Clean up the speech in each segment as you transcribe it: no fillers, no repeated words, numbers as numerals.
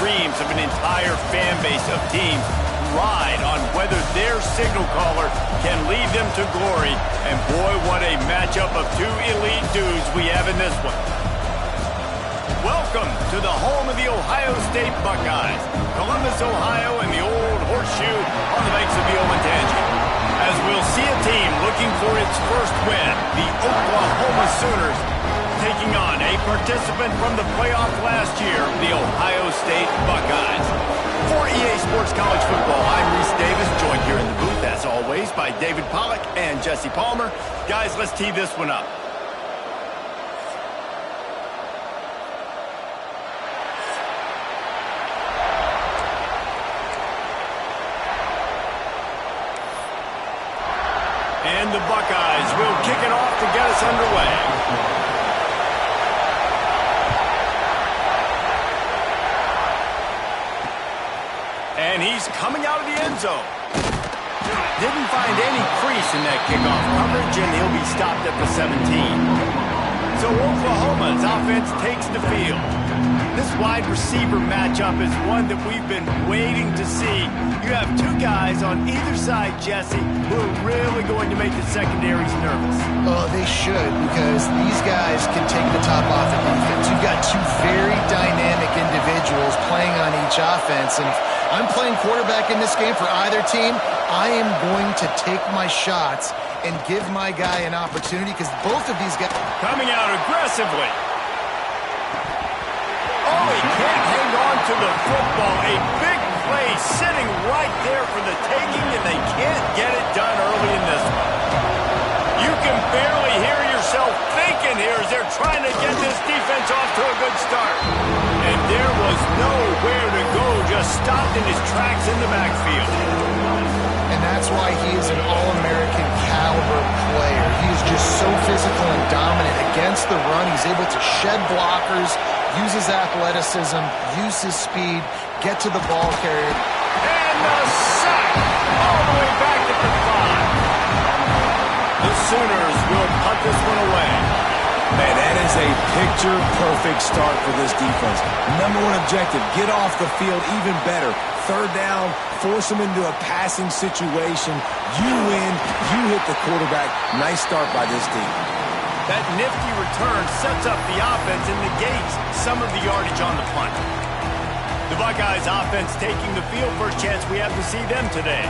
dreams of an entire fan base of teams ride on whether their signal caller can lead them to glory. And boy, what a matchup of two elite dudes we have in this one. Welcome to the home of the Ohio State Buckeyes, Columbus, Ohio, and the old horseshoe on the banks of the Olentangy. As we'll see a team looking for its first win, the Oklahoma Sooners, taking on a participant from the playoff last year, the Ohio State Buckeyes. For EA Sports College Football, I'm Reese Davis, joined here in the booth, as always, by David Pollack and Jesse Palmer. Guys, let's tee this one up. And the Buckeyes will kick it off to get us underway. And he's coming out of the end zone. Didn't find any crease in that kickoff coverage, and he'll be stopped at the 17. So Oklahoma's offense takes the field. This wide receiver matchup is one that we've been waiting to see. You have two guys on either side, Jesse, who are really going to make the secondaries nervous. Oh, they should, because these guys can take the top off the defense. You've got two very dynamic individuals playing on each offense, and if I'm playing quarterback in this game for either team, I am going to take my shots and give my guy an opportunity, because both of these guys... Coming out aggressively. Oh, he can't hang on to the football. A big play sitting right there for the taking, and they can't get it done early in this one. You can barely hear yourself thinking here as they're trying to get this defense off to a good start. And there was nowhere to go, just stopped in his tracks in the backfield. And that's why he is an All-American caliber player. He is just so physical and dominant against the run. He's able to shed blockers, use his athleticism, use his speed, get to the ball carrier. And the sack all the way back at the 5. The Sooners will punt this one away. Man, that is a picture-perfect start for this defense. Number one objective, get off the field even better. Third down, force them into a passing situation. You win, you hit the quarterback. Nice start by this team. That nifty return sets up the offense and negates some of the yardage on the punt. The Buckeyes offense taking the field. First chance we have to see them today.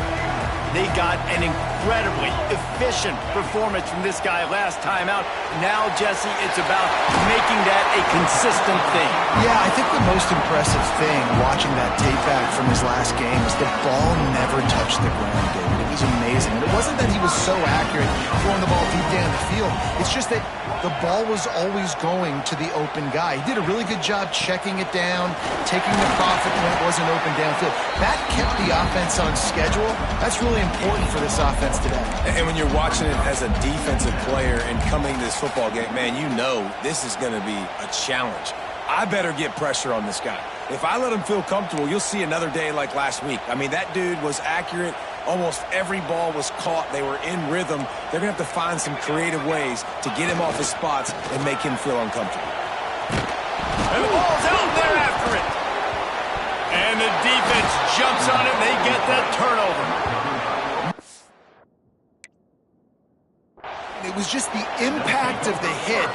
They got an incredibly efficient performance from this guy last time out. Now, Jesse, it's about making that a consistent thing. Yeah, I think the most impressive thing watching that tape back from his last game is the ball never touched the ground, David. It was amazing. And it wasn't that he was so accurate throwing the ball deep down the field. It's just that the ball was always going to the open guy. He did a really good job checking it down, taking the profit when it wasn't open downfield. That kept the offense on schedule. That's really important for this offense today. And when you're watching it as a defensive player and coming to this football game, man, you know this is going to be a challenge. I better get pressure on this guy. If I let him feel comfortable, you'll see another day like last week. I mean, that dude was accurate. Almost every ball was caught. They were in rhythm. They're going to have to find some creative ways to get him off his spots and make him feel uncomfortable. And the ball's out there after it. And the defense jumps on it, and they get that turnover. It was just the impact of the hit.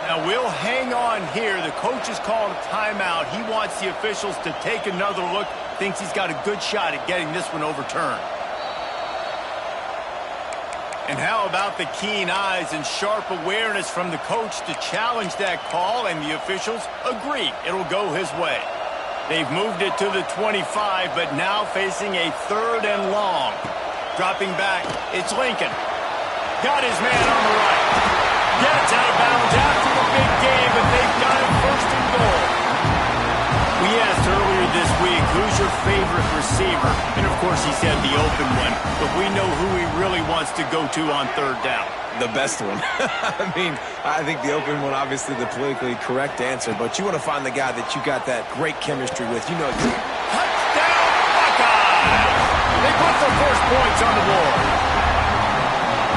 Now we'll hang on here. The coach has called a timeout. He wants the officials to take another look. Thinks he's got a good shot at getting this one overturned. And how about the keen eyes and sharp awareness from the coach to challenge that call, and the officials agree it'll go his way. They've moved it to the 25, but now facing a 3rd and long. Dropping back, it's Lincoln. Got his man on the right. Gets out of bounds after the big game, but they've got it 1st and goal. We asked earlier this week, who's your favorite receiver? receiver. And, of course, he said the open one. But we know who he really wants to go to on third down. The best one. I mean, I think the open one, obviously the politically correct answer, but you want to find the guy that you got that great chemistry with. You know, touchdown, Buckeyes! They put the first points on the board.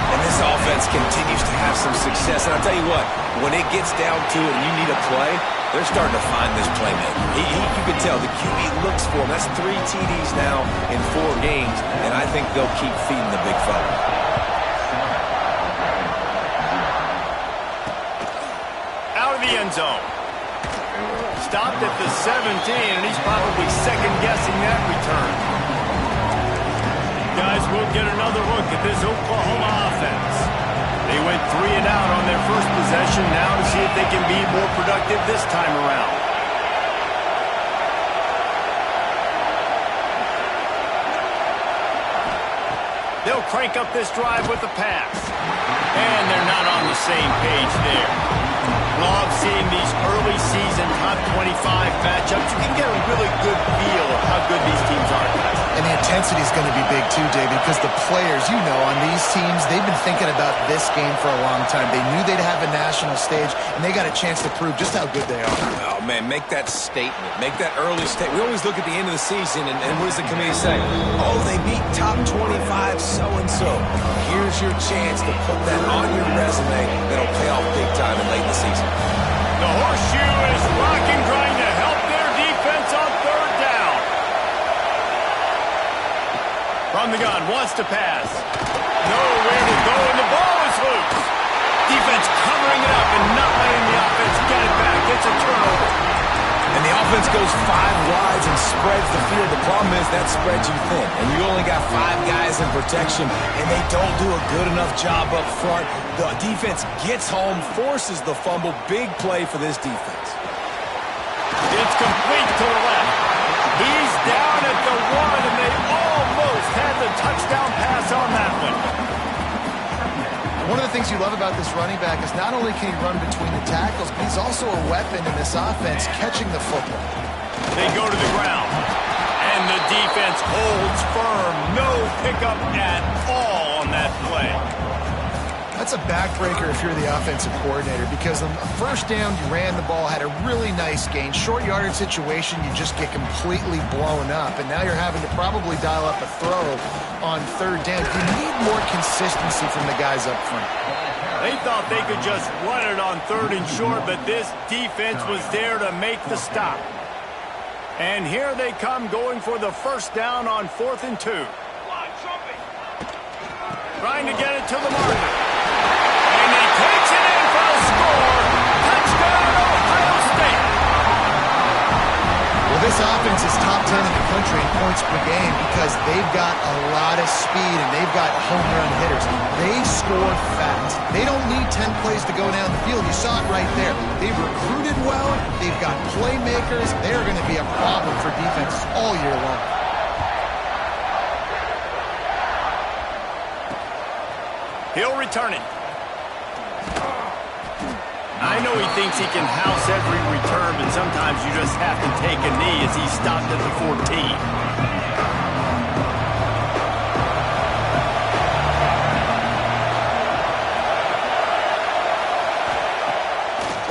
And this offense continues to have some success. And I'll tell you what, when it gets down to it and you need a play, they're starting to find this playmaker. You can tell the QB looks for him. That's 3 TDs now in 4 games, and I think they'll keep feeding the big fella. The end zone. Stopped at the 17, and he's probably second-guessing that return. Guys, we'll get another look at this Oklahoma offense. They went 3 and out on their first possession, now to see if they can be more productive this time around. They'll crank up this drive with the pass. And they're not on the same page there. Love seeing these early season top 25 matchups. You can get a really good feel of how good these teams are, guys. And the intensity is going to be big too, David, because the players, you know, on these teams, they've been thinking about this game for a long time. They knew they'd have a national stage, and they got a chance to prove just how good they are. Oh, man, make that statement. Make that early statement. We always look at the end of the season, and what does the committee say? Oh, they beat top 25 so-and-so. Here's your chance to put that on your resume that'll pay off big time and late in the season. The horseshoe is rocking, trying to help their defense on third down. From the gun, wants to pass. Nowhere to go, and the ball is loose. Defense covering it up and not letting the offense get it back. It's a turnover. And the offense goes 5 wides and spreads the field. The problem is that spreads you thin. And you only got 5 guys in protection, and they don't do a good enough job up front. The defense gets home, forces the fumble. Big play for this defense. It's complete to the left. He's down at the 1, and they almost had the touchdown pass on that one. One of the things you love about this running back is not only can he run between the tackles, but he's also a weapon in this offense catching the football. They go to the ground, and the defense holds firm. No pickup at all on that play. That's a backbreaker if you're the offensive coordinator, because on the first down, you ran the ball, had a really nice gain. Short yardage situation, you just get completely blown up, and now you're having to probably dial up a throw on third down. You need more consistency from the guys up front. They thought they could just run it on third and short, but this defense was there to make the stop. And here they come going for the first down on 4th and 2. Trying to get it to the marker. And he takes it in for a score. Touchdown, Ohio State. Well, this offense is top 10 in the country in points per game because they've got a lot of speed and they've got home run hitters. They score fast. They don't need 10 plays to go down the field. You saw it right there. They've recruited well. They've got playmakers. They're going to be a problem for defense all year long. He'll return it. I know he thinks he can house every return, but sometimes you just have to take a knee as he stopped at the 14.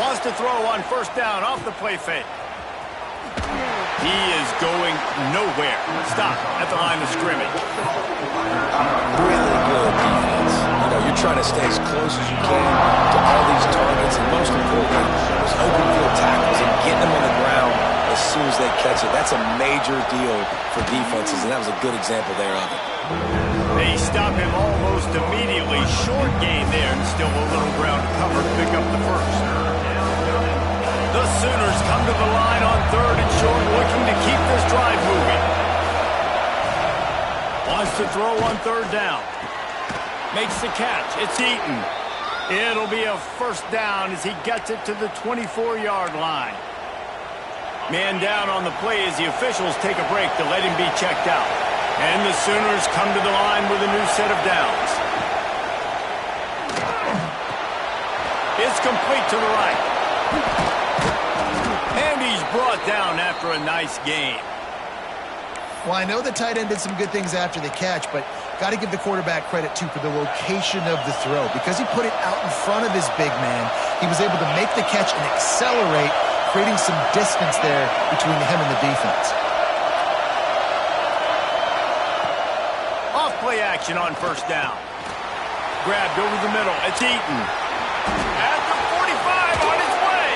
Wants to throw on first down off the play fake. He is going nowhere. Stop at the line of scrimmage. Really good defense. You know, you're trying to stay as close as you can to all these targets, and most importantly, those open field tackles and getting them on the ground as soon as they catch it. That's a major deal for defenses, and that was a good example there of it. They stop him almost immediately. Short gain there, and still a little ground to cover to pick up the first. The Sooners come to the line on third and short, looking to keep this drive moving. Wants to throw on third down. Makes the catch. It's Eaton. It'll be a first down as he gets it to the 24-yard line. Man down on the play as the officials take a break to let him be checked out. And the Sooners come to the line with a new set of downs. It's complete to the right. And he's brought down after a nice gain. Well, I know the tight end did some good things after the catch, but got to give the quarterback credit, too, for the location of the throw. Because he put it out in front of his big man, he was able to make the catch and accelerate, creating some distance there between him and the defense. Off-play action on first down. Grabbed over the middle. It's Eaton. At the 45 on his way.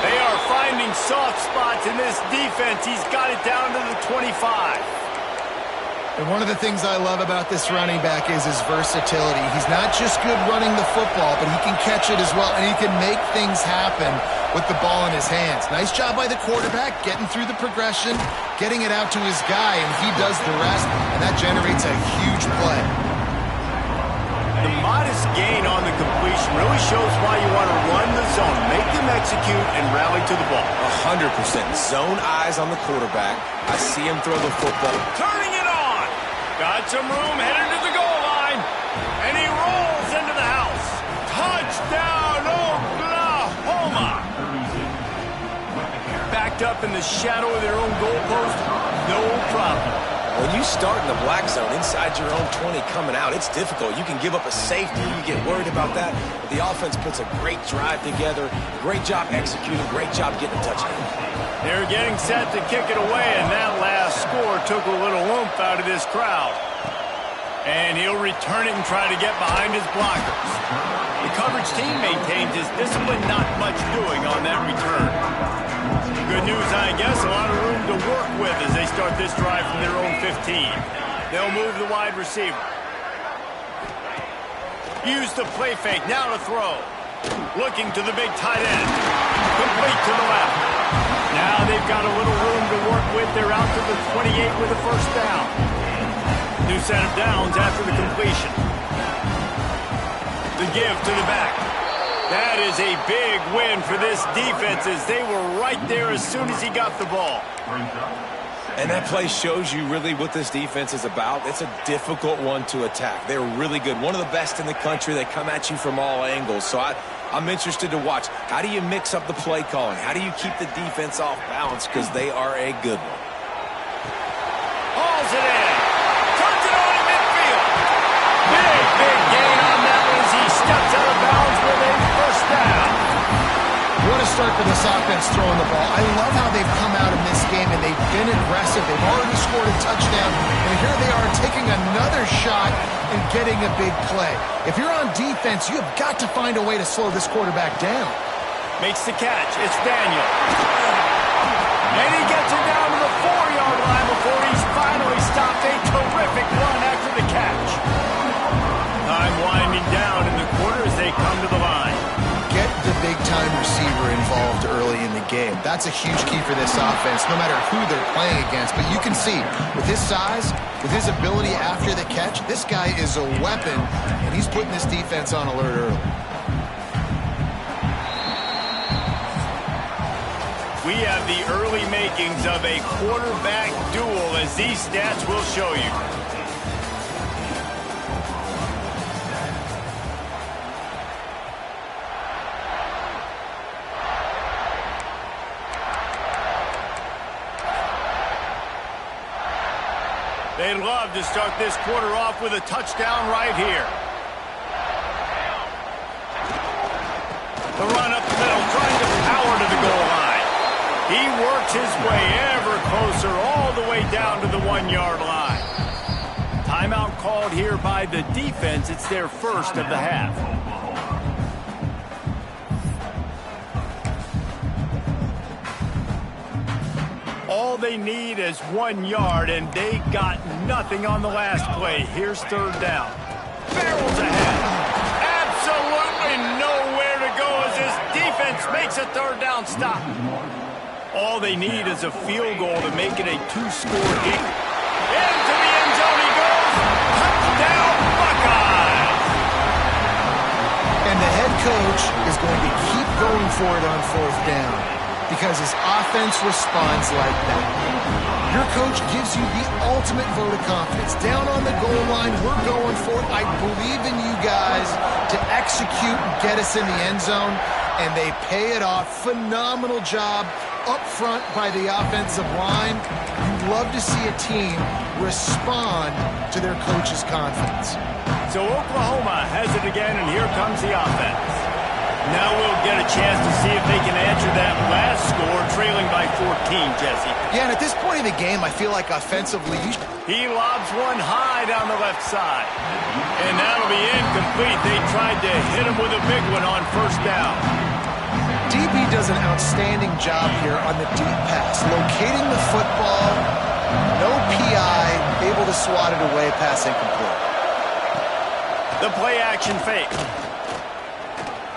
They are finding soft spots in this defense. He's got it down to the 25. And one of the things I love about this running back is his versatility. He's not just good running the football, but he can catch it as well, and he can make things happen with the ball in his hands. Nice job by the quarterback, getting through the progression, getting it out to his guy, and he does the rest, and that generates a huge play. The modest gain on the completion really shows why you want to run the zone, make them execute, and rally to the ball. 100%. Zone eyes on the quarterback. I see him throw the football. Turning it on. Got some room, headed to the goal line. And he rolls into the house. Touchdown, Oklahoma. Backed up in the shadow of their own goalpost, no problem. When you start in the black zone inside your own 20 coming out, it's difficult. You can give up a safety. You get worried about that. But the offense puts a great drive together. Great job executing. Great job getting a touchdown. They're getting set to kick it away, and that last score took a little oomph out of this crowd. And he'll return it and try to get behind his blockers. The coverage team maintains his discipline, not much doing on that return. Good news, I guess, a lot of room to work with as they start this drive from their own 15. They'll move the wide receiver. Use the play fake, now to throw. Looking to the big tight end. Complete to the left. Now they've got a little room to work with. They're out to the 28 with a first down. New set of downs after the completion. The give to the back. That is a big win for this defense as they were right there as soon as he got the ball. And that play shows you really what this defense is about. It's a difficult one to attack. They're really good. One of the best in the country. They come at you from all angles. So I'm interested to watch. How do you mix up the play calling? How do you keep the defense off balance? Because they are a good one. Hauls it in. Turns it on in midfield. Big gain on that one as he steps out of bounds with a first down. What a start for this offense throwing the ball. I love how they've come out in this game, and they've been aggressive. They've already scored a touchdown, and here they are taking another shot and getting a big play. If you're on defense, you have got to find a way to slow this quarterback down. Makes the catch. It's Daniel. And he gets it down to the 4-yard line before he's finally stopped. A terrific run after the catch. Time winding down in the quarter as they come to the line. Get the big-time receiver involved early in the game. That's a huge key for this offense, no matter who they're playing against. But you can see, with his size, with his ability after the catch, this guy is a weapon, and he's putting this defense on alert early. We have the early makings of a quarterback duel, as these stats will show you. They'd love to start this quarter off with a touchdown right here. The run up the middle, trying to power to the goal line. He works his way ever closer, all the way down to the 1-yard line. Timeout called here by the defense. It's their first of the half. All they need is 1 yard, and they got nothing on the last play. Here's third down. Barrels ahead. Absolutely nowhere to go as this defense makes a third down stop. All they need is a field goal to make it a 2-score game. Into the end zone he goes. Touchdown, Buckeyes. And the head coach is going to keep going for it on fourth down because his offense responds like that. Your coach gives you the ultimate vote of confidence. Down on the goal line, we're going for it. I believe in you guys to execute and get us in the end zone, and they pay it off. Phenomenal job up front by the offensive line. You'd love to see a team respond to their coach's confidence. So Oklahoma has it again, and here comes the offense. Now we'll get a chance to see if they can answer that last score, trailing by 14, Jesse. Yeah, and at this point in the game, I feel like offensively, he lobs one high down the left side. And that'll be incomplete. They tried to hit him with a big one on first down. DB does an outstanding job here on the deep pass, locating the football, no PI, able to swat it away, pass incomplete. The play action fake.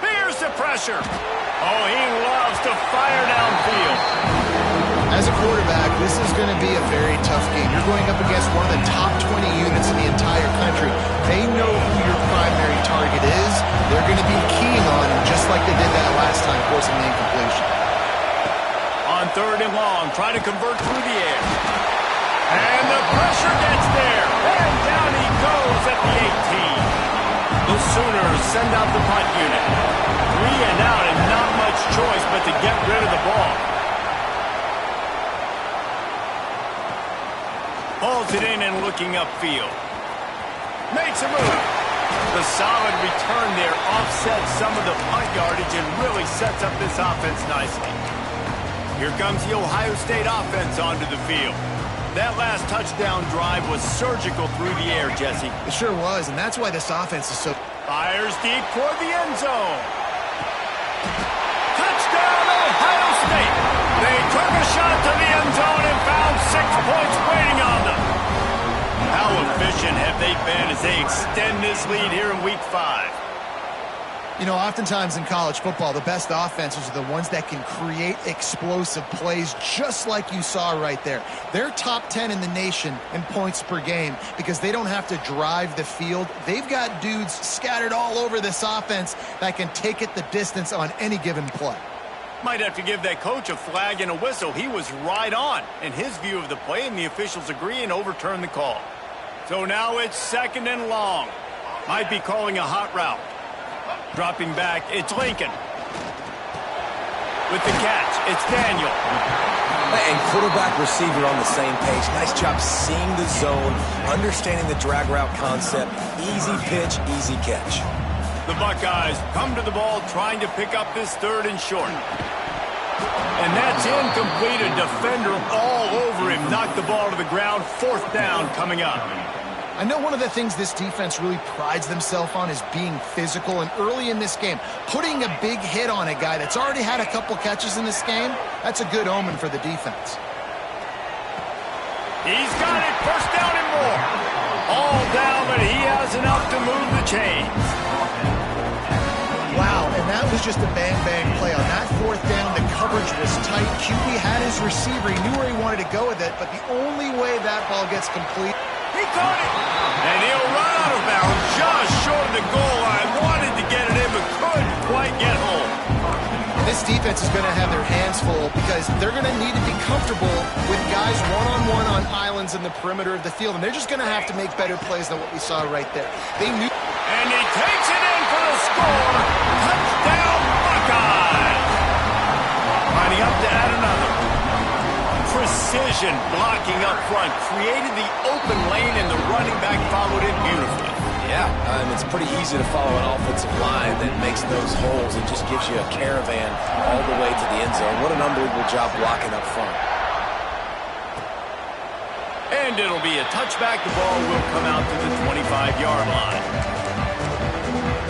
Here's the pressure. Oh, he loves to fire downfield. As a quarterback, this is going to be a very tough game. You're going up against one of the top 20 units in the entire country. They know who your primary target is. They're going to be keying on him, just like they did that last time, forcing the incompletion. On 3rd and long, try to convert through the air. And the pressure gets there. And down he goes at the 18. The Sooners send out the punt unit. 3 and out, and not much choice but to get rid of the ball. Pulls it in and looking upfield. Makes a move. The solid return there offsets some of the punt yardage and really sets up this offense nicely. Here comes the Ohio State offense onto the field. That last touchdown drive was surgical through the air, Jesse. It sure was, and that's why this offense is so... Fires deep toward the end zone. Touchdown, Ohio State. They took a shot to the end zone and found 6 points waiting on them. How efficient have they been as they extend this lead here in Week 5? You know, oftentimes in college football, the best offenses are the ones that can create explosive plays, just like you saw right there. They're top 10 in the nation in points per game because they don't have to drive the field. They've got dudes scattered all over this offense that can take it the distance on any given play. Might have to give that coach a flag and a whistle. He was right on in his view of the play, and the officials agree and overturn the call. So now it's 2nd and long. Might be calling a hot route. Dropping back, it's Lincoln. With the catch, it's Daniel. And quarterback, receiver on the same page. Nice job seeing the zone, understanding the drag route concept. Easy pitch, easy catch. The Buckeyes come to the ball trying to pick up this 3rd and short. And that's incomplete. A defender all over him. Knocked the ball to the ground. 4th down coming up. I know one of the things this defense really prides themselves on is being physical, and early in this game, putting a big hit on a guy that's already had a couple catches in this game, that's a good omen for the defense. He's got it, 1st down and more. All down, but he has enough to move the chains. Wow, and that was just a bang-bang play. On that 4th down, the coverage was tight. QB had his receiver. He knew where he wanted to go with it, but the only way that ball gets complete... He caught it, and he'll run out of bounds just short of the goal line. Wanted to get it in, but couldn't quite get home. This defense is going to have their hands full because they're going to need to be comfortable with guys one-on-one on islands in the perimeter of the field, and they're just going to have to make better plays than what we saw right there. They knew... And he takes it in for the score. Touchdown, Buckeyes. Lining up to add another. Precision blocking up front created the open lane, and the running back followed it beautifully. Yeah, and it's pretty easy to follow an offensive line that makes those holes and just gives you a caravan all the way to the end zone. What an unbelievable job blocking up front. And it'll be a touchback. The ball will come out to the 25-yard line.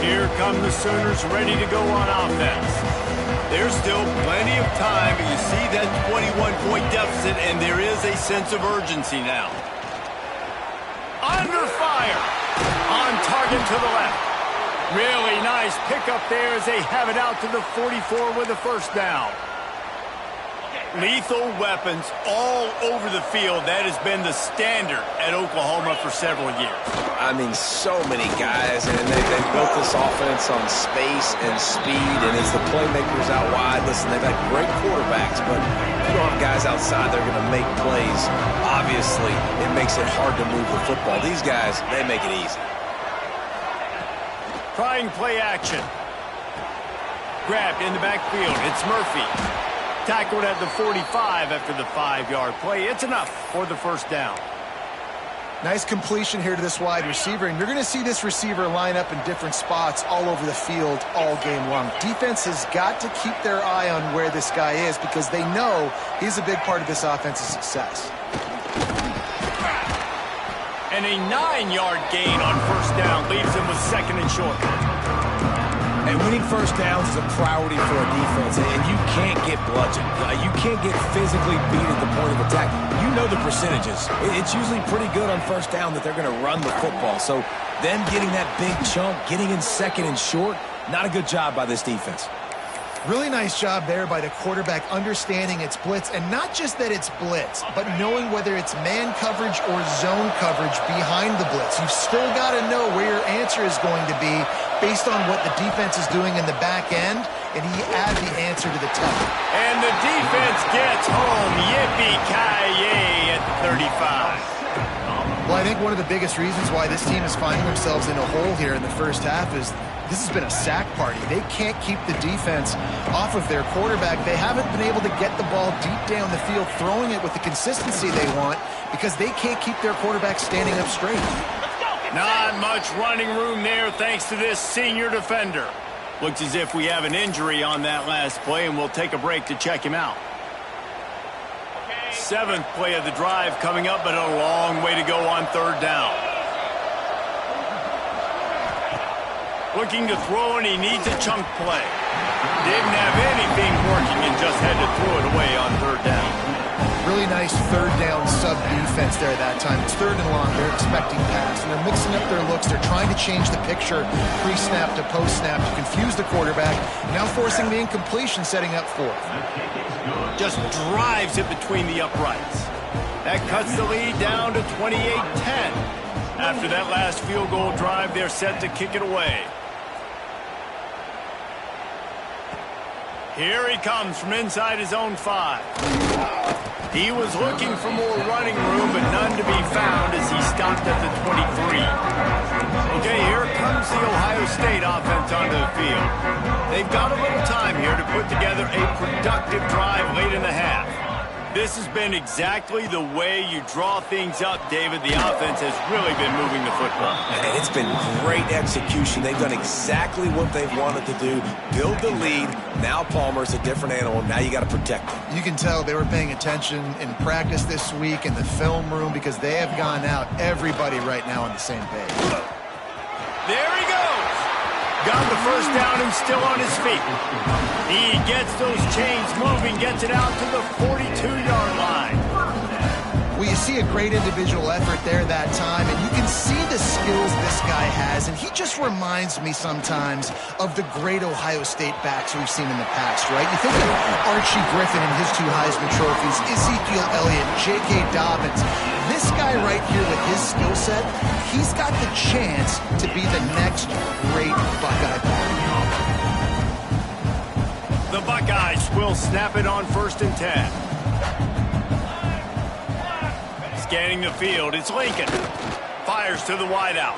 Here come the Sooners ready to go on offense. There's still plenty of time, but you see that 21-point deficit, and there is a sense of urgency now. Under fire. On target to the left. Really nice pickup there as they have it out to the 44 with a 1st down. Lethal weapons all over the field. That has been the standard at Oklahoma for several years. I mean, so many guys, and they built this offense on space and speed, and it's the playmakers out wide. Listen, they've got great quarterbacks, but you don't have guys outside that are going to make plays. Obviously, it makes it hard to move the football. These guys, they make it easy. Trying play action. Grabbed in the backfield. It's Murphy. tackled at the 45 after the 5-yard play. It's enough for the first down. Nice completion here to this wide receiver, and you're going to see this receiver line up in different spots all over the field all game long. Defense has got to keep their eye on where this guy is because they know he's a big part of this offense's success. And a 9-yard gain on first down leaves him with second and short. And winning first downs is a priority for a defense, and you can't get bludgeoned. You can't get physically beat at the point of attack. You know the percentages. It's usually pretty good on first down that they're going to run the football. So them getting that big chunk, getting in second and short, not a good job by this defense. Really nice job there by the quarterback understanding it's blitz, and not just that it's blitz, but knowing whether it's man coverage or zone coverage behind the blitz. You've still got to know where your answer is going to be based on what the defense is doing in the back end, and he adds the answer to the tell. And the defense gets home. Yippee-ki-yay at the 35. Well, I think one of the biggest reasons why this team is finding themselves in a hole here in the first half is this has been a sack party. They can't keep the defense off of their quarterback. They haven't been able to get the ball deep down the field, throwing it with the consistency they want because they can't keep their quarterback standing up straight. Not much running room there thanks to this senior defender. Looks as if we have an injury on that last play, and we'll take a break to check him out. 7th play of the drive coming up, but a long way to go on third down. Looking to throw, and he needs a chunk play. Didn't have anything working and just had to throw it away on third down. Really nice third down sub-defense there that time. It's third and long. They're expecting pass, and they're mixing up their looks. They're trying to change the picture pre-snap to post-snap to confuse the quarterback, now forcing the incompletion, setting up fourth. Just drives it between the uprights. That cuts the lead down to 28-10. After that last field goal drive, they're set to kick it away. Here he comes from inside his own 5. He was looking for more running room, but none to be found as he stopped at the 23. Okay, here comes the Ohio State offense onto the field. They've got a little time here to put together a productive drive late in the half. This has been exactly the way you draw things up, David. The offense has really been moving the football. And it's been great execution. They've done exactly what they've wanted to do. Build the lead. Now Palmer's a different animal. Now you got to protect him. You can tell they were paying attention in practice this week in the film room because they have gone out, everybody right now on the same page. There he goes. Got the first down and still on his feet. He gets those chains moving, gets it out to the 42-yard line. Well, you see a great individual effort there that time, and you can see the skills this guy has, and he just reminds me sometimes of the great Ohio State backs we've seen in the past, right? You think of Archie Griffin and his 2 Heisman trophies, Ezekiel Elliott, J.K. Dobbins. This guy right here with his skill set, he's got the chance to be the next great Buckeye back. The Buckeyes will snap it on 1st and 10. Scanning the field, it's Lincoln. Fires to the wideout.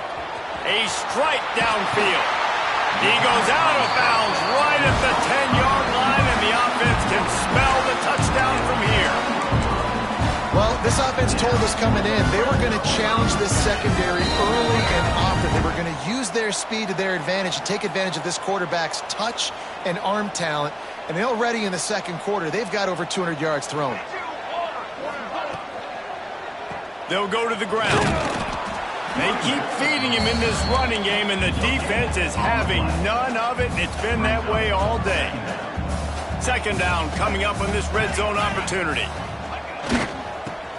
A strike downfield. He goes out of bounds right at the 10-yard line, and the offense can smell the touchdown from here. Well, this offense told us coming in they were going to challenge this secondary early and often. They were going to use their speed to their advantage and take advantage of this quarterback's touch and arm talent. And already in the second quarter, they've got over 200 yards thrown. They'll go to the ground. They keep feeding him in this running game, and the defense is having none of it, and it's been that way all day. 2nd down coming up on this red zone opportunity.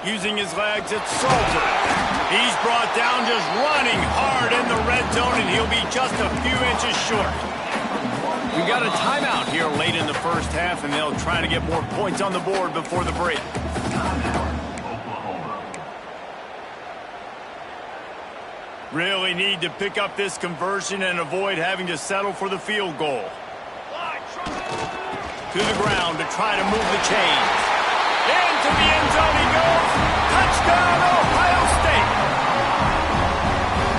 Using his legs, it's Salter. He's brought down just running hard in the red zone, and he'll be just a few inches short. We got a timeout here late in the first half, and they'll try to get more points on the board before the break. Really need to pick up this conversion and avoid having to settle for the field goal. To the ground to try to move the chains. Into the end zone he goes. Touchdown, Ohio State.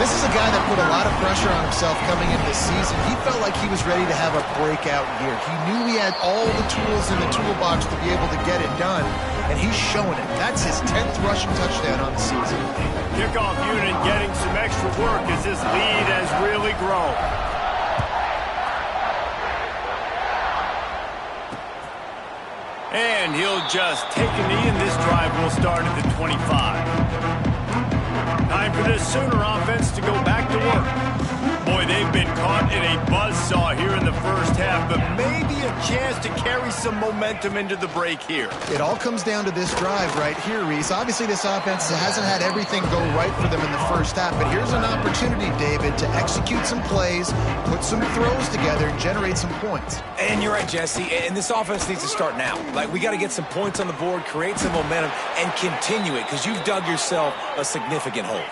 This is a guy that put a lot of pressure on himself coming into this season. He felt like he was ready to have a breakout year. He knew he had all the tools in the toolbox to be able to get it done, and he's showing it. That's his 10th rushing touchdown on the season. Kickoff unit getting some extra work as this lead has really grown. And he'll just take a knee, and this drive will start at the 25. Time for this Sooner offense to go back to work. Boy, they've been caught in a buzzsaw here in the first half, but maybe a chance to carry some momentum into the break here. It all comes down to this drive right here, Reese. Obviously, this offense hasn't had everything go right for them in the first half, but here's an opportunity, David, to execute some plays, put some throws together, and generate some points. And you're right, Jesse, and this offense needs to start now. Like, we got to get some points on the board, create some momentum, and continue it, because you've dug yourself a significant hole.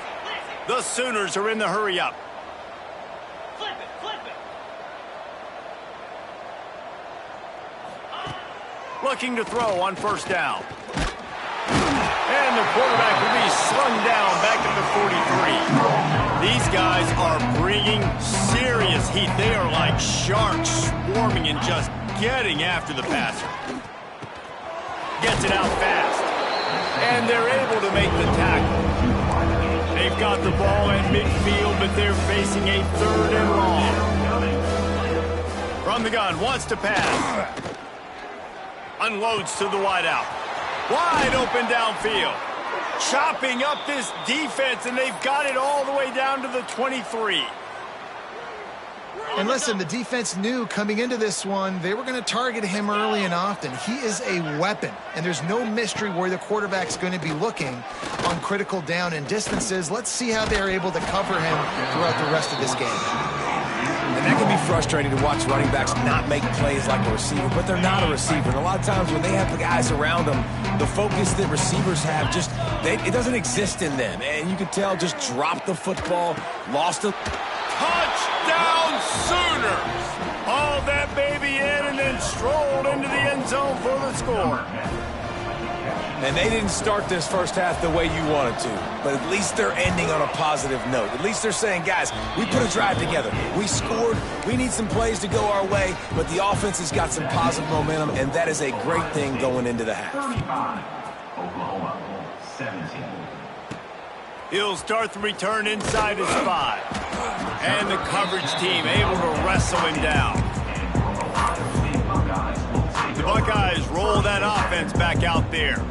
The Sooners are in the hurry-up. Looking to throw on first down. And the quarterback will be slung down back at the 43. These guys are bringing serious heat. They are like sharks swarming and just getting after the passer. Gets it out fast. And they're able to make the tackle. They've got the ball at midfield, but they're facing a 3rd and long. From the gun, wants to pass. Unloads to the wideout. Wide open downfield. Chopping up this defense, and they've got it all the way down to the 23. And listen, the defense knew coming into this one, they were going to target him early and often. He is a weapon, and there's no mystery where the quarterback's going to be looking on critical down and distances. Let's see how they're able to cover him throughout the rest of this game. And that can be frustrating to watch running backs not make plays like a receiver, but they're not a receiver. And a lot of times when they have the guys around them, the focus that receivers have it doesn't exist in them. And you can tell, just dropped the football, lost it. Touchdown Sooners! Hauled that baby in and then strolled into the end zone for the score. And they didn't start this first half the way you wanted to, but at least they're ending on a positive note. At least they're saying, guys, we put a drive together. We scored. We need some plays to go our way, but the offense has got some positive momentum, and that is a great thing going into the half. Oklahoma 17. He'll start the return inside his 5. And the coverage team able to wrestle him down. The Buckeyes roll that offense back out there.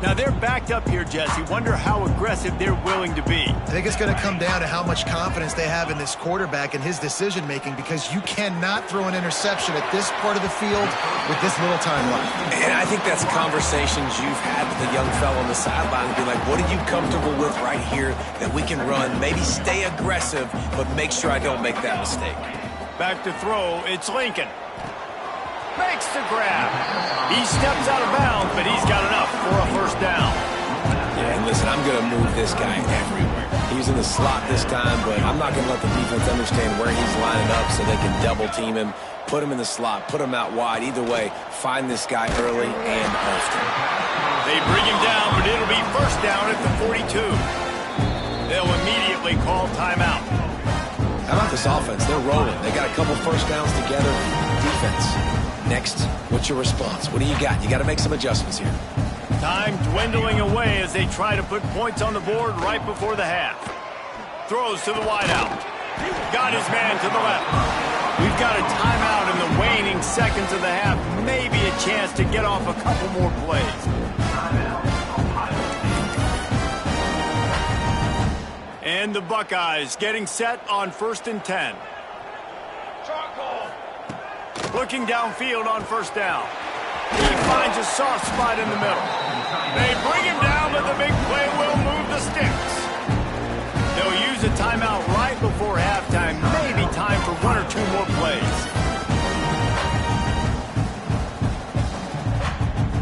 Now they're backed up here, Jesse. Wonder how aggressive they're willing to be. I think it's going to come down to how much confidence they have in this quarterback and his decision-making, because you cannot throw an interception at this part of the field with this little time left. And I think that's conversations you've had with the young fellow on the sideline to be like, what are you comfortable with right here that we can run? Maybe stay aggressive, but make sure I don't make that mistake. Back to throw, it's Lincoln. Makes the grab. He steps out of bounds, but he's got enough for a first down. Yeah, and listen, I'm going to move this guy everywhere. He's in the slot this time, but I'm not going to let the defense understand where he's lining up so they can double team him, put him in the slot, put him out wide. Either way, find this guy early and often. They bring him down, but it'll be first down at the 42. They'll immediately call timeout. How about this offense? They're rolling. They got a couple first downs together. Defense. Next, what's your response? What do you got? You got to make some adjustments here. Time dwindling away as they try to put points on the board right before the half. Throws to the wideout. Got his man to the left. We've got a timeout in the waning seconds of the half. Maybe a chance to get off a couple more plays. And the Buckeyes getting set on 1st and 10. Looking downfield on first down. He finds a soft spot in the middle. They bring him down, but the big play will move the sticks. They'll use a timeout right before halftime. Maybe time for 1 or 2 more plays.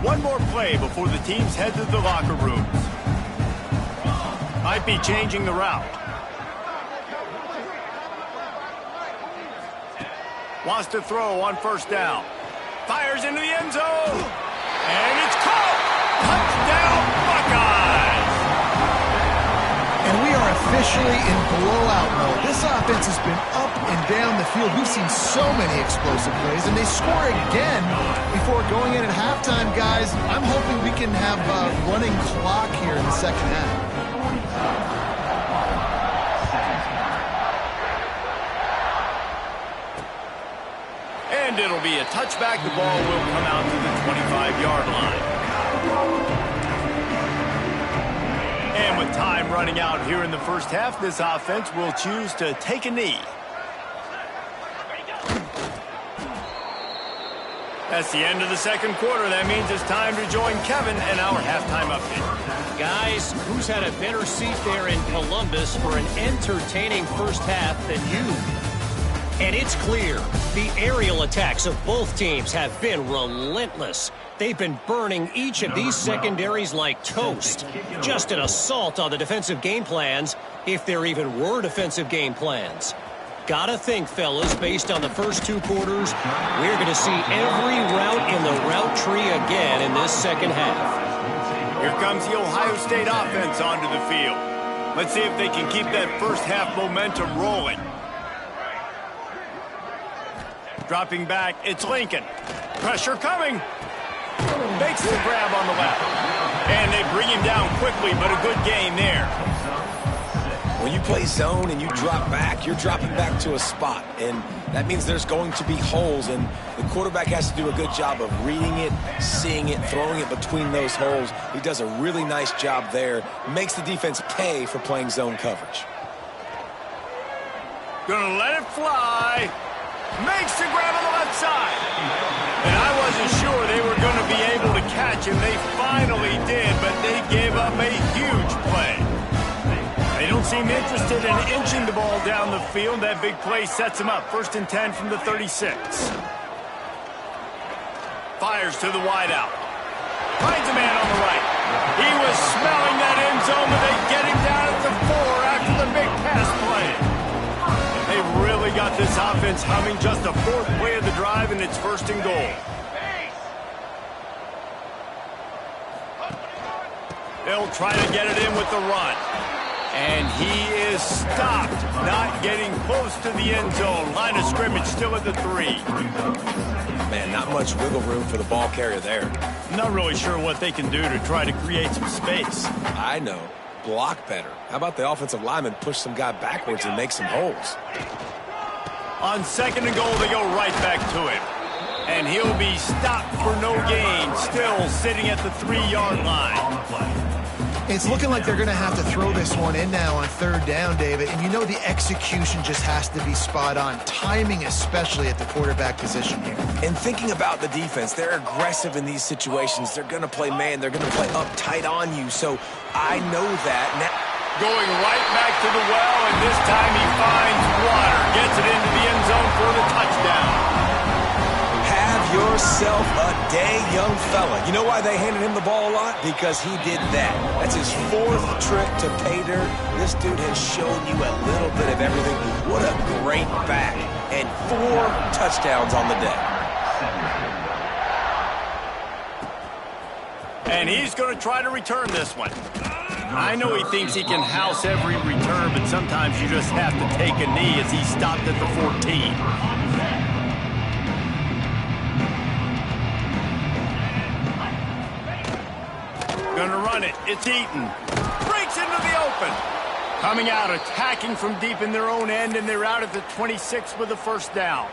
One more play before the teams head to the locker rooms. Might be changing the route. Wants to throw on first down. Fires into the end zone. And it's caught. Touchdown, Buckeyes. And we are are officially in blowout mode. This offense has been up and down the field. We've seen so many explosive plays, and they score again before going in at halftime, guys. I'm hoping we can have a running clock here in the second half. And it'll be a touchback. The ball will come out to the 25-yard line. And with time running out here in the first half, this offense will choose to take a knee. That's the end of the second quarter. That means it's time to join Kevin and our halftime update. Guys, who's had a better seat there in Columbus for an entertaining first half than you? And it's clear, the aerial attacks of both teams have been relentless. They've been burning each of these secondaries like toast. Just an assault on the defensive game plans, if there even were defensive game plans. Gotta think, fellas, based on the first two quarters, we're going to see every route in the route tree again in this second half. Here comes the Ohio State offense onto the field. Let's see if they can keep that first half momentum rolling. Dropping back, it's Lincoln. Pressure coming. Makes the grab on the left. And they bring him down quickly, but a good gain there. When you play zone and you drop back, you're dropping back to a spot. And that means there's going to be holes, and the quarterback has to do a good job of reading it, seeing it, throwing it between those holes. He does a really nice job there. Makes the defense pay for playing zone coverage. Gonna let it fly. Makes the grab on the left side. And I wasn't sure they were going to be able to catch him. They finally did, but they gave up a huge play. They don't seem interested in inching the ball down the field. That big play sets him up. 1st and 10 from the 36. Fires to the wideout. Finds a man on the right. He was smelling that end zone, but they get him down at the 4 after the big pass play. They really got this offense humming. Just the 4th play of the drive, and it's 1st and goal. They'll try to get it in with the run. And he is stopped, not getting close to the end zone. Line of scrimmage still at the 3. Man, not much wiggle room for the ball carrier there. Not really sure what they can do to try to create some space. I know. Block better. How about the offensive lineman push some guy backwards and make some holes? On 2nd and goal, they go right back to him. And he'll be stopped for no gain, still sitting at the 3-yard line. It's looking like they're going to have to throw this one in now on 3rd down, David. And you know the execution just has to be spot on. Timing, especially at the quarterback position here. And thinking about the defense, they're aggressive in these situations. They're going to play man. They're going to play uptight on you. So I know that. Going right back to the well, and this time he finds water. Gets it into the end zone for the touchdown. Have yourself a day, young fella. You know why they handed him the ball a lot? Because he did that. That's his 4th trip to pay dirt. This dude has shown you a little bit of everything. What a great back. And 4 touchdowns on the day. And he's going to try to return this one. I know he thinks he can house every return, but sometimes you just have to take a knee as he stopped at the 14. Gonna run it. It's Eaton. Breaks into the open. Coming out, attacking from deep in their own end, and they're out at the 26 with the 1st down.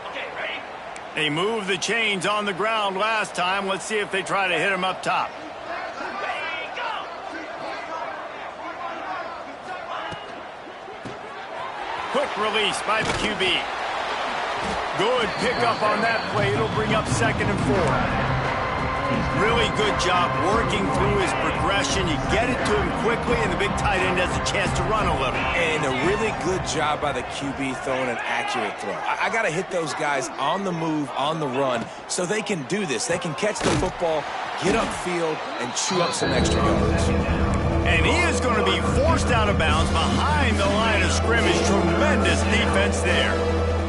They moved the chains on the ground last time. Let's see if they try to hit him up top. Quick release by the QB. Good pickup on that play. It'll bring up 2nd and 4. Really good job working through his progression. You get it to him quickly, and the big tight end has a chance to run a little. And a really good job by the QB throwing an accurate throw. I got to hit those guys on the move, on the run, so they can do this. They can catch the football, get upfield, and chew up some extra yards. And he is going to be forced out of bounds behind the line of scrimmage. Tremendous defense there.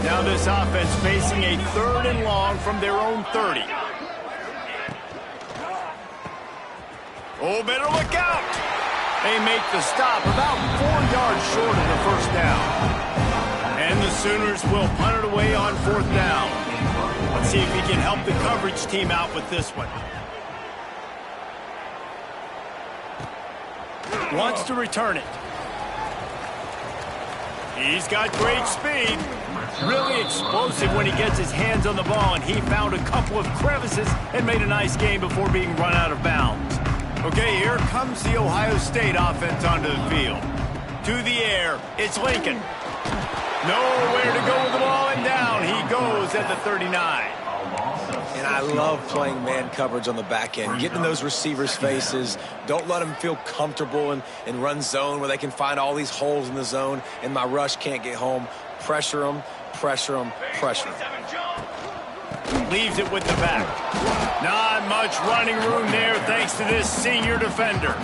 Now this offense facing a 3rd and long from their own 30. Oh, better look out. They make the stop about 4 yards short of the first down. And the Sooners will punt it away on 4th down. Let's see if he can help the coverage team out with this one. Wants to return it. He's got great speed. Really explosive when he gets his hands on the ball, and he found a couple of crevices and made a nice game before being run out of bounds. Okay, here comes the Ohio State offense onto the field. To the air, it's Lincoln. Nowhere to go with the ball, and down he goes at the 39. And I love playing man coverage on the back end, getting in those receivers' faces. Don't let them feel comfortable and run zone where they can find all these holes in the zone, and my rush can't get home. Pressure them, pressure them, pressure them. Leaves it with the back. Not much running room there thanks to this senior defender.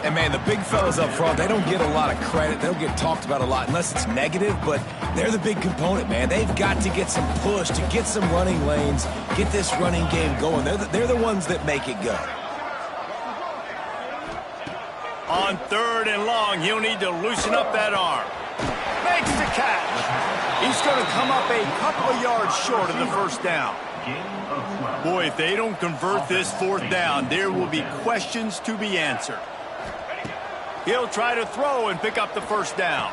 And, man, the big fellas up front, they don't get a lot of credit. They don't get talked about a lot unless it's negative, but they're the big component, man. They've got to get some push, to get some running lanes, get this running game going. They're the ones that make it go. On 3rd and long, he'll need to loosen up that arm. Makes the catch. He's going to come up a couple of yards short of the first down. Boy, if they don't convert this 4th down, there will be questions to be answered. He'll try to throw and pick up the first down.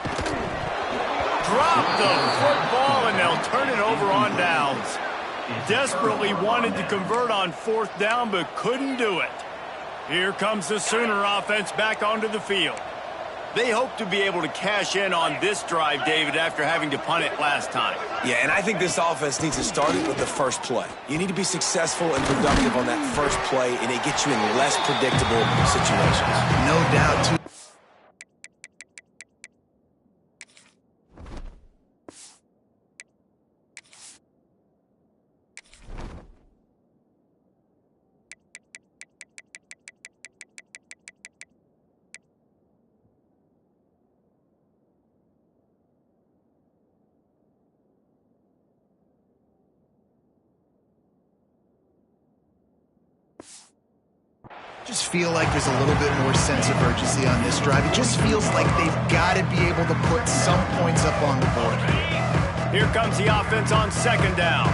Drop the football, and they'll turn it over on downs. Desperately wanted to convert on 4th down, but couldn't do it. Here comes the Sooner offense back onto the field. They hope to be able to cash in on this drive, David, after having to punt it last time. Yeah, and I think this offense needs to start it with the first play. You need to be successful and productive on that first play, and it gets you in less predictable situations. No doubt, too. Just feel like there's a little bit more sense of urgency on this drive. It just feels like they've got to be able to put some points up on the board. Here comes the offense on 2nd down.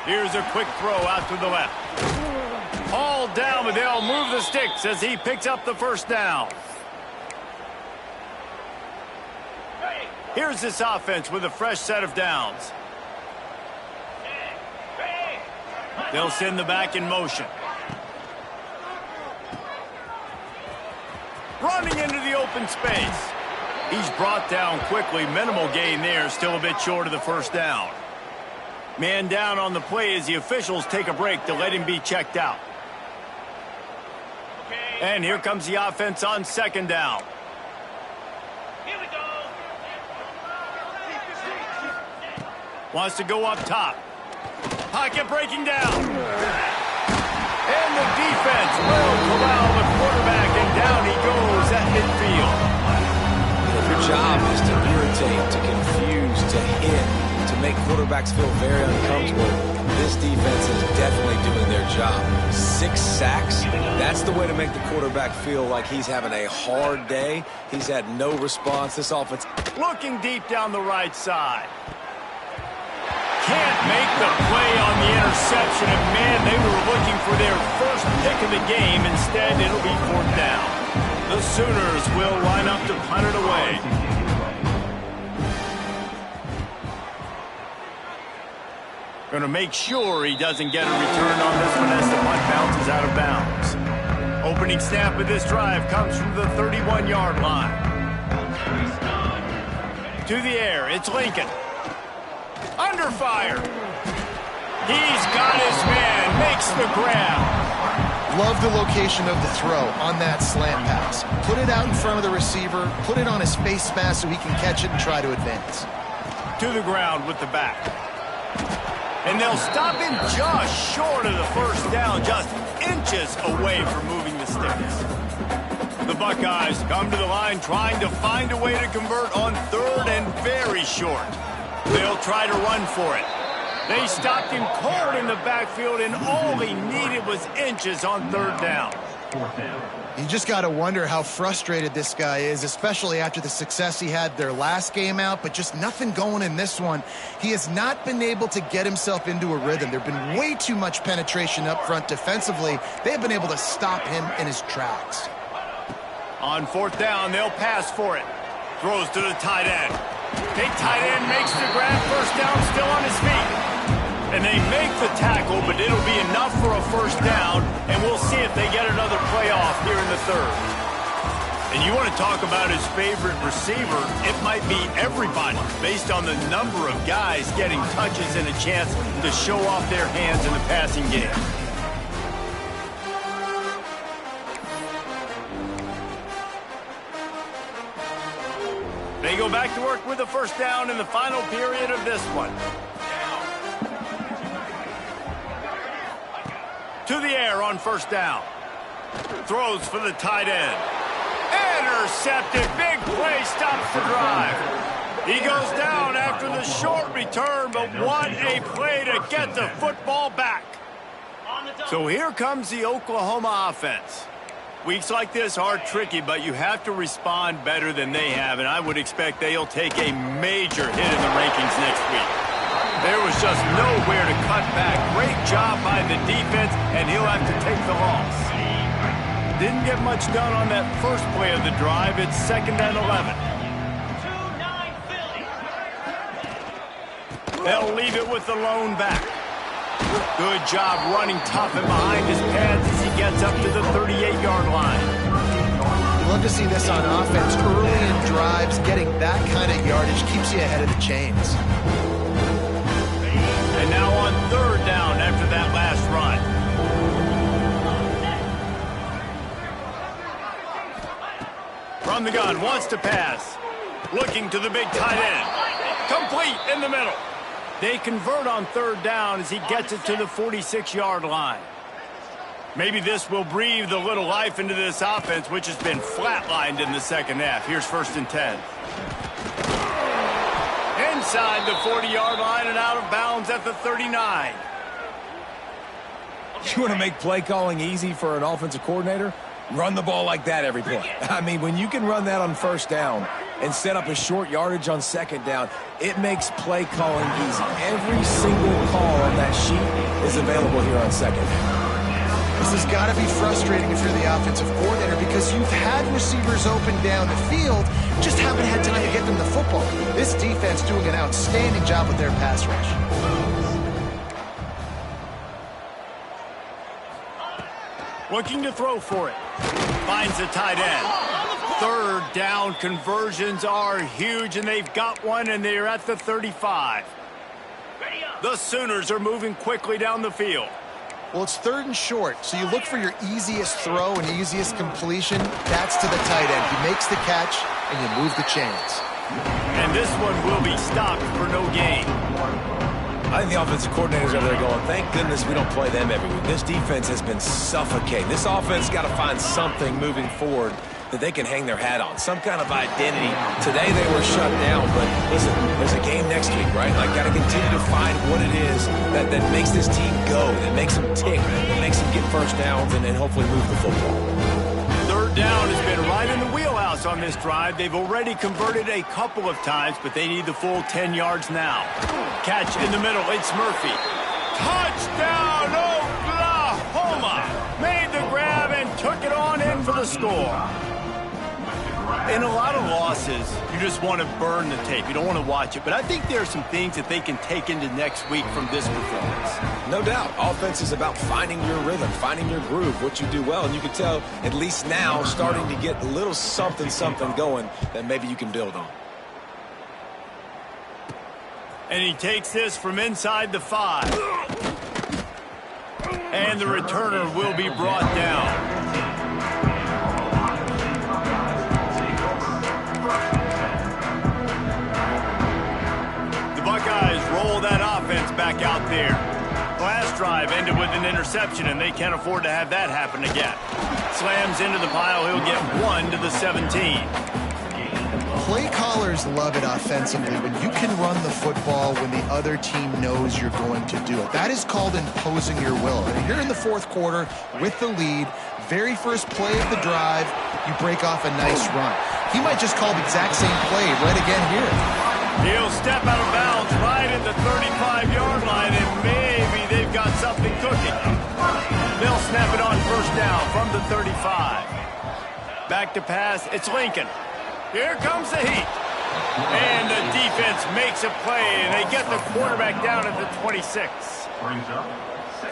Here's a quick throw out to the left. Hauled down, but they'll move the sticks as he picks up the first down. Here's this offense with a fresh set of downs. They'll send the back in motion. Running into the open space. He's brought down quickly. Minimal gain there, still a bit short of the first down. Man down on the play as the officials take a break to let him be checked out. And here comes the offense on 2nd down. Wants to go up top. Pocket breaking down. And the defense will corral the quarterback, and down he goes at midfield. Your job is to irritate, to confuse, to hit, to make quarterbacks feel very uncomfortable. This defense is definitely doing their job. 6 sacks, that's the way to make the quarterback feel like he's having a hard day. He's had no response. This offense looking deep down the right side. Can't make the play on the interception, and man, they were looking for their first pick of the game. Instead, it'll be 4th down. The Sooners will line up to punt it away. Going to make sure he doesn't get a return on this one as the punt bounces out of bounds. Opening snap of this drive comes from the 31-yard line. To the air, it's Lincoln. Under fire. He's got his man, makes the grab. Love the location of the throw on that slant pass. Put it out in front of the receiver, put it on his face mask so he can catch it and try to advance. To the ground with the back. And they'll stop him just short of the first down, just inches away from moving the sticks. The Buckeyes come to the line trying to find a way to convert on 3rd and very short. They'll try to run for it. They stopped him cold in the backfield, and all he needed was inches on third down. You just got to wonder how frustrated this guy is, especially after the success he had their last game out, but just nothing going in this one. He has not been able to get himself into a rhythm. There have been way too much penetration up front defensively. They've been able to stop him in his tracks. On fourth down, they'll pass for it. Throws to the tight end. Big tight end makes the grab. First down, still on his feet. And they make the tackle, but it'll be enough for a first down, and we'll see if they get another playoff here in the third. And you want to talk about his favorite receiver, it might be everybody, based on the number of guys getting touches and a chance to show off their hands in the passing game. They go back to work with a first down in the final period of this one. To the air on first down. Throws for the tight end. Intercepted. Big play, stops the drive. He goes down after the short return, but what a play to get the football back. So here comes the Oklahoma offense. Weeks like this are tricky, but you have to respond better than they have, and I would expect they'll take a major hit in the rankings next week. There was just nowhere to cut back. Great job by the defense, and he'll have to take the loss. Didn't get much done on that first play of the drive. It's 2nd and 11. They'll leave it with the lone back. Good job running tough and behind his pads as he gets up to the 38-yard line. You love to see this on offense. Early in drives, getting that kind of yardage keeps you ahead of the chains. And now on third down after that last run. From the gun, wants to pass. Looking to the big tight end. Complete in the middle. They convert on third down as he gets it to the 46-yard line. Maybe this will breathe a little life into this offense, which has been flatlined in the second half. Here's 1st and 10. Inside the 40-yard line and out of bounds at the 39. You want to make play calling easy for an offensive coordinator? Run the ball like that every play. I mean, when you can run that on first down and set up a short yardage on second down, it makes play calling easy. Every single call on that sheet is available here on second down. This has got to be frustrating if you're the offensive coordinator because you've had receivers open down the field, just haven't had time to get them the football. This defense doing an outstanding job with their pass rush. Looking to throw for it. Finds the tight end. Third down conversions are huge, and they've got one, and they're at the 35. The Sooners are moving quickly down the field. Well, it's 3rd and short, so you look for your easiest throw and easiest completion. That's to the tight end. He makes the catch, and you move the chains. And this one will be stopped for no gain. I think the offensive coordinators over there going, thank goodness we don't play them every week. This defense has been suffocating. This offense got to find something moving forward that they can hang their hat on, some kind of identity. Today they were shut down, but listen, there's a game next week, right? Like, got to continue to find what it is that makes this team go, that makes them tick, that makes them get first downs and hopefully move the football. Third down has been right in the wheelhouse on this drive. They've already converted a couple of times, but they need the full 10 yards now. Catch in the middle, it's Murphy. Touchdown, Oklahoma! Made the grab and took it on in for the score. In a lot of losses, you just want to burn the tape. You don't want to watch it. But I think there are some things that they can take into next week from this performance. No doubt. Offense is about finding your rhythm, finding your groove, what you do well. And you can tell, at least now, starting to get a little something going that maybe you can build on. And he takes this from inside the 5. And the returner will be brought down. Buckeyes roll that offense back out there. Last drive ended with an interception, and they can't afford to have that happen again. Slams into the pile. He'll get 1 to the 17. Play callers love it offensively when you can run the football when the other team knows you're going to do it. That is called imposing your will. And you're in the fourth quarter with the lead. Very first play of the drive, you break off a nice run. He might just call the exact same play right again here. He'll step out of bounds right at the 35-yard line, and maybe they've got something cooking. They'll snap it on first down from the 35. Back to pass, it's Lincoln. Here comes the heat. And the defense makes a play, and they get the quarterback down at the 26.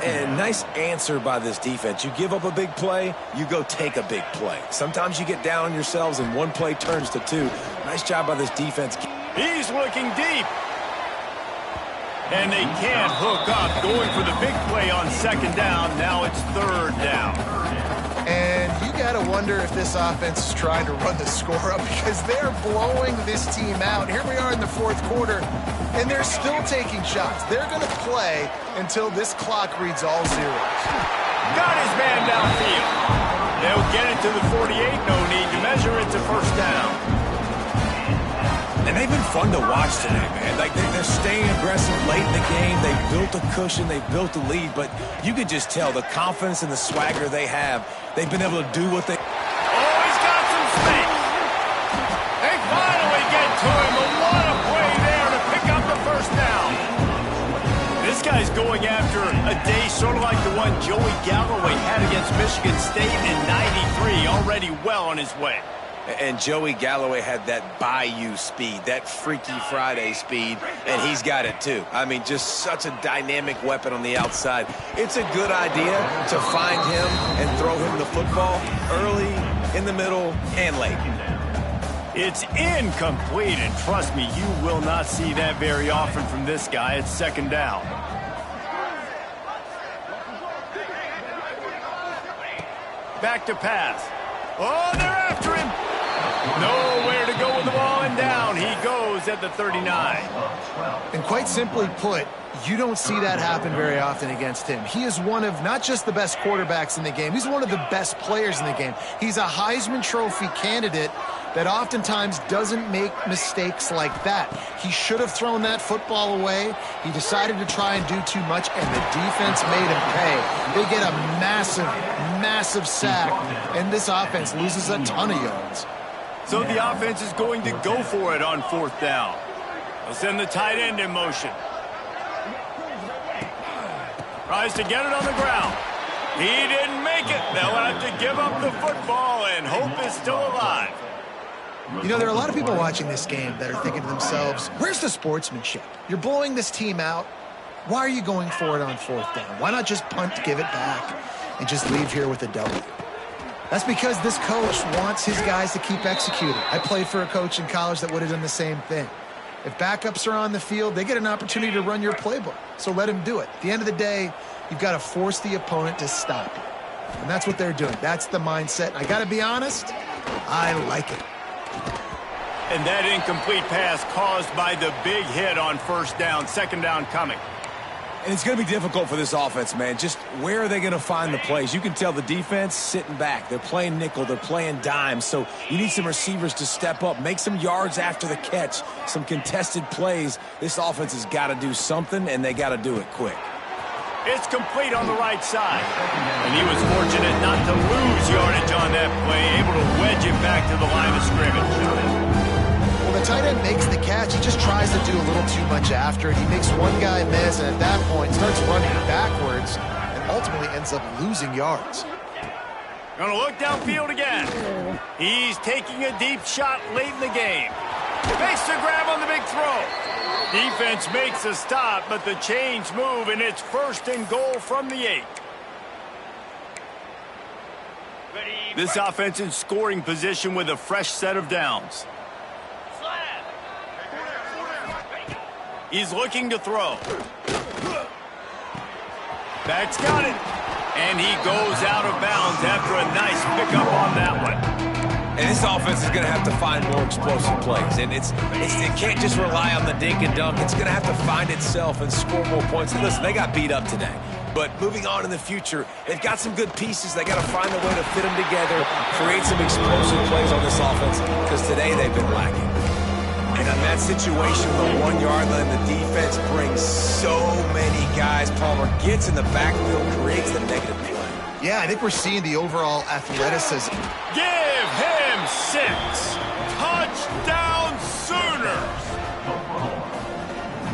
And nice answer by this defense. You give up a big play, you go take a big play. Sometimes you get down on yourselves and one play turns to two. Nice job by this defense. He's looking deep. And they can't hook up, going for the big play on second down. Now it's third down. And you got to wonder if this offense is trying to run the score up because they're blowing this team out. Here we are in the fourth quarter, and they're still taking shots. They're going to play until this clock reads all zeros. Got his man downfield. They'll get it to the 48. No need to measure it to first down. And they've been fun to watch today, man. Like, they're staying aggressive late in the game. They've built a cushion. They've built a lead. But you can just tell the confidence and the swagger they have. They've been able to do what they... Oh, he's got some space. They finally get to him. A lot of play there to pick up the first down. This guy's going after a day sort of like the one Joey Galloway had against Michigan State in '93. Already well on his way. And Joey Galloway had that bayou speed, that Freaky Friday speed, and he's got it too. I mean, just such a dynamic weapon on the outside. It's a good idea to find him and throw him the football early, in the middle, and late. It's incomplete, and trust me, you will not see that very often from this guy. It's second down. Back to pass. Oh, they're after him. Nowhere to go with the ball, and down he goes at the 39. And quite simply put, you don't see that happen very often against him. He is one of not just the best quarterbacks in the game, he's one of the best players in the game. He's a Heisman Trophy candidate that oftentimes doesn't make mistakes like that. He should have thrown that football away. He decided to try and do too much, and the defense made him pay. They get a massive, massive sack, and this offense loses a ton of yards. So the offense is going to go for it on fourth down. They'll send the tight end in motion. Tries to get it on the ground. He didn't make it. They'll have to give up the football, and hope is still alive. You know, there are a lot of people watching this game that are thinking to themselves, where's the sportsmanship? You're blowing this team out. Why are you going for it on fourth down? Why not just punt, give it back, and just leave here with a W? That's because this coach wants his guys to keep executing. I played for a coach in college that would have done the same thing. If backups are on the field, they get an opportunity to run your playbook. So let him do it. At the end of the day, you've got to force the opponent to stop you. And that's what they're doing. That's the mindset. And I got to be honest, I like it. And that incomplete pass caused by the big hit on first down. Second down coming. And it's going to be difficult for this offense, man. Just where are they going to find the plays? You can tell the defense sitting back. They're playing nickel. They're playing dime. So you need some receivers to step up, make some yards after the catch, some contested plays. This offense has got to do something, and they got to do it quick. It's complete on the right side. And he was fortunate not to lose yardage on that play, able to wedge it back to the line of scrimmage. Well, the tight end makes the catch. He just tries to do a little too much after it. He makes one guy miss, and at that point starts running backwards and ultimately ends up losing yards. Gonna look downfield again. He's taking a deep shot late in the game. Makes the grab on the big throw. Defense makes a stop, but the chains move, and it's first and goal from the 8. This offense in scoring position with a fresh set of downs. He's looking to throw. Back's got it. And he goes out of bounds after a nice pickup on that one. And this offense is going to have to find more explosive plays. And it can't just rely on the dink and dunk. It's going to have to find itself and score more points. And listen, they got beat up today. But moving on in the future, they've got some good pieces. They got to find a way to fit them together, create some explosive plays on this offense, because today they've been lacking. And in that situation, the 1 yard line, the defense brings so many guys. Palmer gets in the backfield, creates the negative play. Yeah, I think we're seeing the overall athleticism. Give him 6. Touchdown Sooners.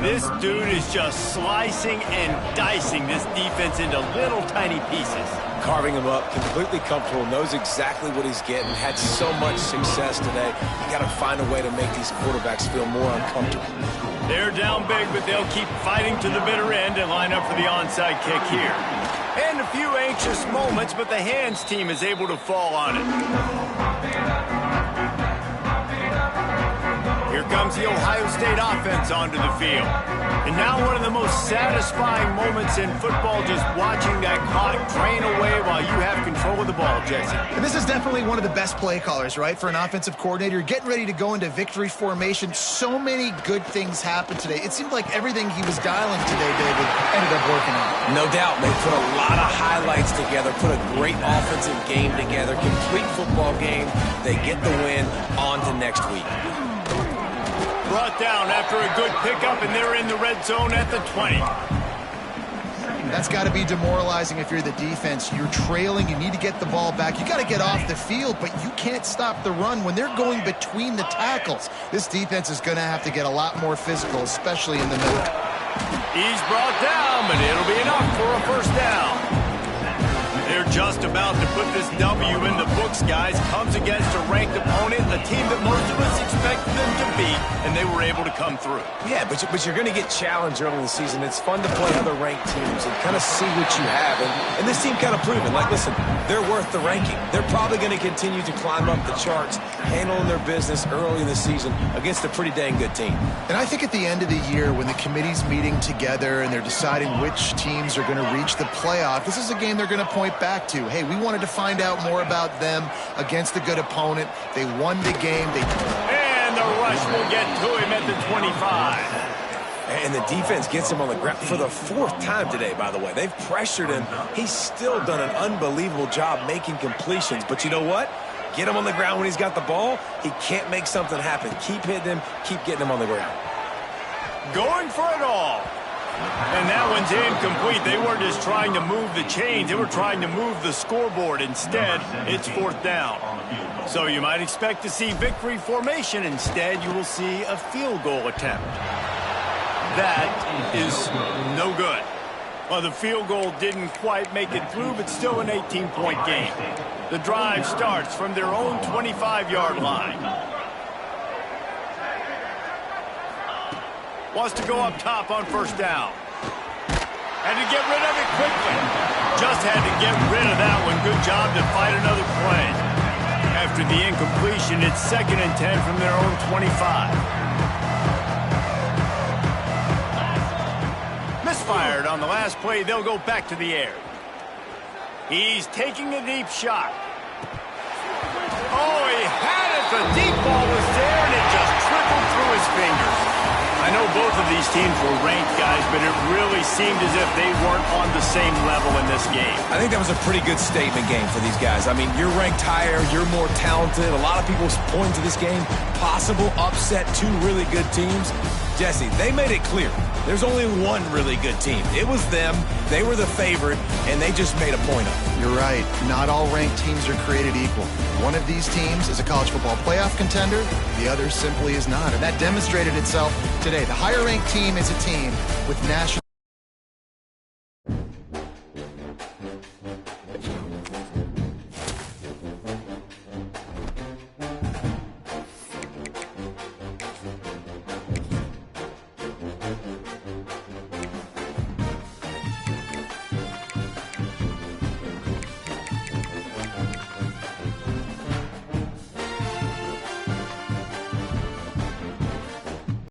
This dude is just slicing and dicing this defense into little tiny pieces. Carving him up, completely comfortable, knows exactly what he's getting, had so much success today. You got to find a way to make these quarterbacks feel more uncomfortable. They're down big, but they'll keep fighting to the bitter end and line up for the onside kick here. And a few anxious moments, but the hands team is able to fall on it. Here comes the Ohio State offense onto the field. And now one of the most satisfying moments in football, just watching that clock drain away while you have control of the ball, Jesse. And this is definitely one of the best play callers, right, for an offensive coordinator. Getting ready to go into victory formation. So many good things happened today. It seemed like everything he was dialing today, David, ended up working out. No doubt. They put a lot of highlights together, put a great offensive game together, complete football game. They get the win. On to next week. Brought down after a good pickup, and they're in the red zone at the 20. That's got to be demoralizing if you're the defense. You're trailing. You need to get the ball back. You got to get off the field, but you can't stop the run when they're going between the tackles. This defense is going to have to get a lot more physical, especially in the middle. He's brought down, but it'll be enough for a first down. They're just about to put this W in the books, guys. Comes against a ranked opponent, a team that most of us expected them to beat, and they were able to come through. Yeah, but you're going to get challenged early in the season. It's fun to play other ranked teams and kind of see what you have. And this team kind of proven, like, listen, they're worth the ranking. They're probably going to continue to climb up the charts, handling their business early in the season against a pretty dang good team. And I think at the end of the year, when the committee's meeting together and they're deciding which teams are going to reach the playoff, this is a game they're going to point back to. Hey, we wanted to find out more about them against a good opponent. They won the game. And the rush will get to him at the 25. And the defense gets him on the ground for the 4th time today, by the way. They've pressured him. He's still done an unbelievable job making completions. But you know what? Get him on the ground when he's got the ball. He can't make something happen. Keep hitting him. Keep getting him on the ground. Going for it all. And that one's incomplete. They weren't just trying to move the chains. They were trying to move the scoreboard. Instead, it's 4th down. So you might expect to see victory formation. Instead, you will see a field goal attempt. That is no good. Well, the field goal didn't quite make it through, but still an 18-point game. The drive starts from their own 25-yard line. Wants to go up top on first down. Had to get rid of it quickly. Just had to get rid of that one. Good job to fight another play. After the incompletion, it's 2nd and 10 from their own 25. Misfired on the last play. They'll go back to the air. He's taking a deep shot. Oh, he had it. The deep ball was there, and it just trickled through his fingers. I know both of these teams were ranked, guys, but it really seemed as if they weren't on the same level in this game. I think that was a pretty good statement game for these guys. I mean, you're ranked higher, you're more talented. A lot of people point to this game, possible upset, 2 really good teams. Jesse, they made it clear. There's only one really good team. It was them. They were the favorite, and they just made a point of it. You're right. Not all ranked teams are created equal. One of these teams is a college football playoff contender. The other simply is not. And that demonstrated itself today. The higher ranked team is a team with national